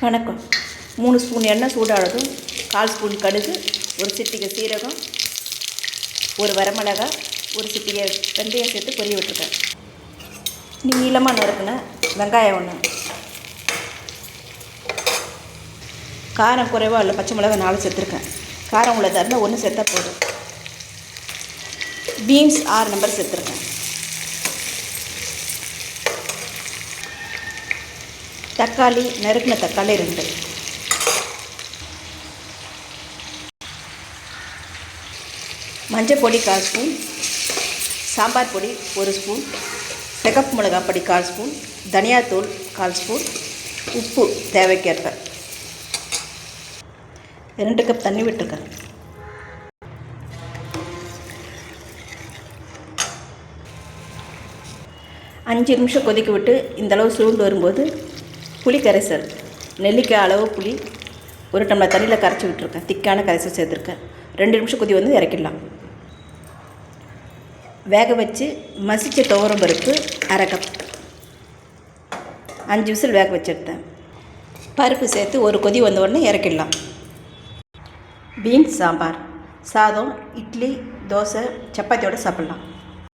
வணக்கம். 3 ஸ்பூன் எண்ணெய் சூடானதும் 1/4 ஸ்பூன் கடுகு, ஒரு சிட்டிகை சீரகம், ஒரு வரமிளகாய், ஒரு சிட்டிகை வெந்தயம் சேர்த்து பொரிய விட்டுருக்கேன். நீளமாக நறுக்குன வெங்காயம் ஒன்று, காரம் குறைவாக இல்லை பச்சை மிளகாய் 4 சேர்த்துருக்கேன். காரம் உள்ளதாக இருந்தால் 1 சேர்த்தா போதும். பீன்ஸ் 6 நம்பர் சேர்த்துருக்கேன். தக்காளி நறுக்கின தக்காளி 2, மஞ்சள் பொடி 1/4 ஸ்பூன், சாம்பார் பொடி 1 ஸ்பூன், சிகப்பு மிளகாய் பொடி 1/4 ஸ்பூன், தனியாத்தூள் 1/4 ஸ்பூன், உப்பு தேவைக்கேற்ப, 2 கப் தண்ணி விட்டுருக்கேன். அஞ்சு நிமிஷம் கொதிக்க விட்டு இந்தளவு சுருண்டு வரும்போது புளி கரைசல், நெல்லிக்காய் அளவு புளி 1 டம்ளர் தண்ணியில் கரைச்சி விட்டுருக்கேன். திக்கான கரைசல் சேர்த்துருக்கேன். 2 நிமிஷம் கொதி வந்து இறக்கிடலாம். வேக வச்சு மசிச்ச துவரம் பருப்பு 1/2 கப், 5 விசில் வேக வச்சு எடுத்தேன். பருப்பு சேர்த்து ஒரு கொதி வந்த உடனே இறக்கிடலாம். பீன்ஸ் சாம்பார் சாதம், இட்லி, தோசை, சப்பாத்தியோடு சாப்பிட்லாம்.